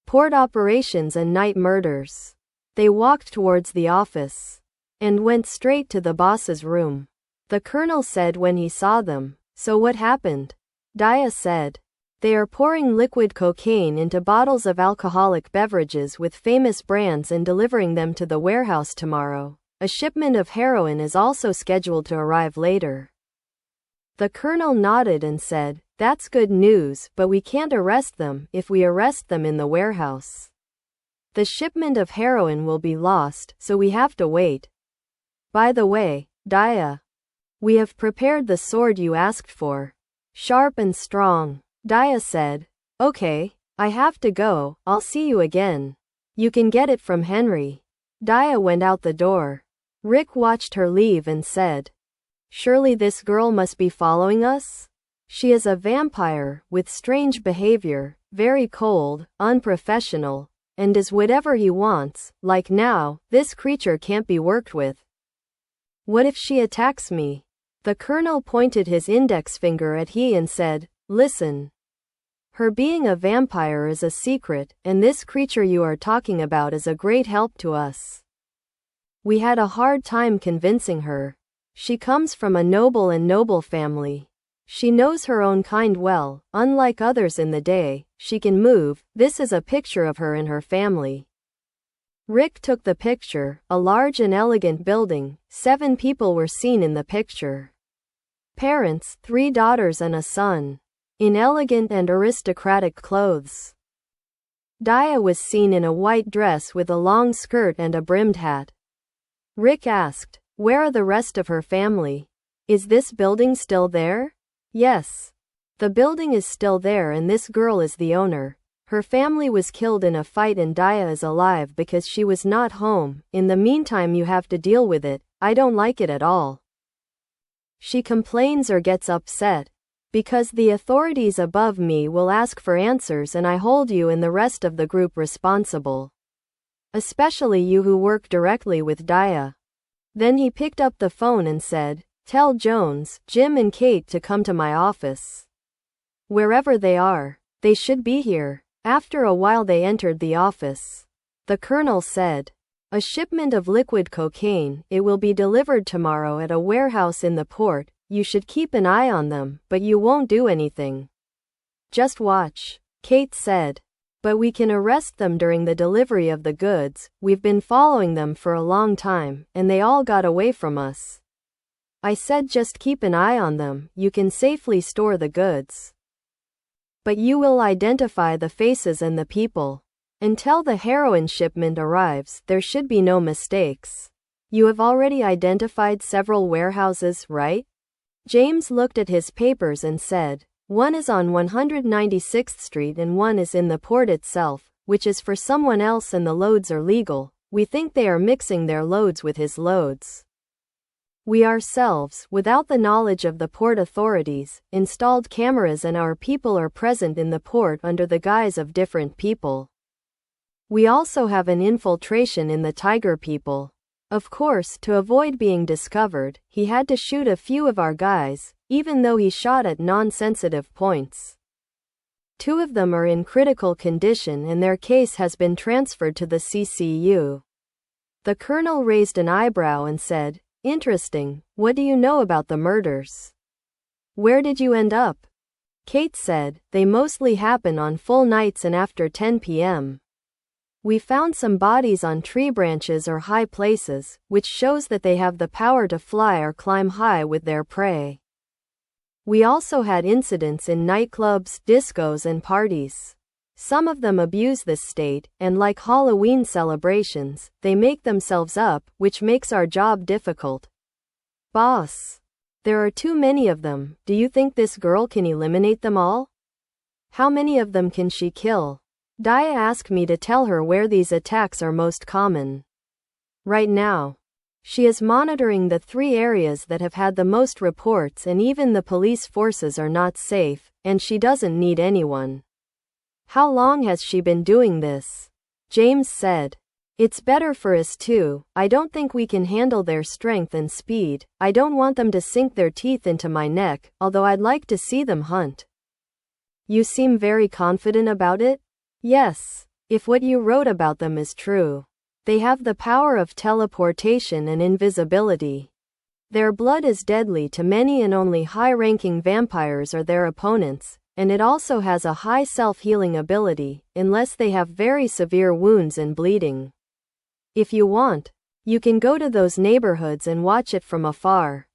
port operations and night murders. They walked towards the office and went straight to the boss's room. The colonel said when he saw them, "So what happened?" Daya said, "They are pouring liquid cocaine into bottles of alcoholic beverages with famous brands and delivering them to the warehouse tomorrow. A shipment of heroin is also scheduled to arrive later." The colonel nodded and said, "That's good news, but we can't arrest them if we arrest them in the warehouse. The shipment of heroin will be lost, so we have to wait. By the way, Daya, we have prepared the sword you asked for. Sharp and strong." Daya said, "Okay, I have to go, I'll see you again. You can get it from Henry." Daya went out the door. Rick watched her leave and said, "Surely this girl must be following us? She is a vampire, with strange behavior, very cold, unprofessional, and does whatever he wants. Like now, this creature can't be worked with. What if she attacks me?" The colonel pointed his index finger at he and said, "Listen. Her being a vampire is a secret, and this creature you are talking about is a great help to us. We had a hard time convincing her. She comes from a noble family. She knows her own kind well, unlike others in the day. She can move." This is a picture of her and her family. Rick took the picture, a large and elegant building. 7 people were seen in the picture. Parents, 3 daughters and a son, in elegant and aristocratic clothes. Daya was seen in a white dress with a long skirt and a brimmed hat. Rick asked, "Where are the rest of her family? Is this building still there?" "Yes. The building is still there and this girl is the owner. Her family was killed in a fight and Daya is alive because she was not home. In the meantime you have to deal with it. I don't like it at all. She complains or gets upset. Because the authorities above me will ask for answers and I hold you and the rest of the group responsible. Especially you who work directly with Daya." Then he picked up the phone and said, "Tell Jones, Jim and Kate to come to my office. Wherever they are, they should be here." After a while they entered the office. The colonel said, "A shipment of liquid cocaine. It will be delivered tomorrow at a warehouse in the port. You should keep an eye on them, but you won't do anything. Just watch." Kate said, "But we can arrest them during the delivery of the goods. We've been following them for a long time, and they all got away from us." I said just keep an eye on them. You can safely store the goods. But you will identify the faces and the people. Until the heroin shipment arrives, there should be no mistakes. You have already identified several warehouses, right? James looked at his papers and said, "One is on 196th Street and one is in the port itself, which is for someone else and the loads are legal. We think they are mixing their loads with his loads. We ourselves, without the knowledge of the port authorities, installed cameras and our people are present in the port under the guise of different people. We also have an infiltration in the Tiger people." Of course, to avoid being discovered, he had to shoot a few of our guys, even though he shot at non-sensitive points. 2 of them are in critical condition and their case has been transferred to the CCU. The colonel raised an eyebrow and said, "Interesting. What do you know about the murders? Where did you end up?" Kate said, "They mostly happen on full nights and after 10 p.m. We found some bodies on tree branches or high places, which shows that they have the power to fly or climb high with their prey. We also had incidents in nightclubs, discos and parties. Some of them abuse this state, and like Halloween celebrations, they make themselves up, which makes our job difficult. Boss, there are too many of them. Do you think this girl can eliminate them all? How many of them can she kill?" Daya asked me to tell her where these attacks are most common. Right now, she is monitoring the 3 areas that have had the most reports and even the police forces are not safe, and she doesn't need anyone. "How long has she been doing this?" James said. "It's better for us too. I don't think we can handle their strength and speed. I don't want them to sink their teeth into my neck, although I'd like to see them hunt." "You seem very confident about it?" "Yes. If what you wrote about them is true, they have the power of teleportation and invisibility. Their blood is deadly to many and only high-ranking vampires are their opponents, and it also has a high self-healing ability, unless they have very severe wounds and bleeding. If you want, you can go to those neighborhoods and watch it from afar.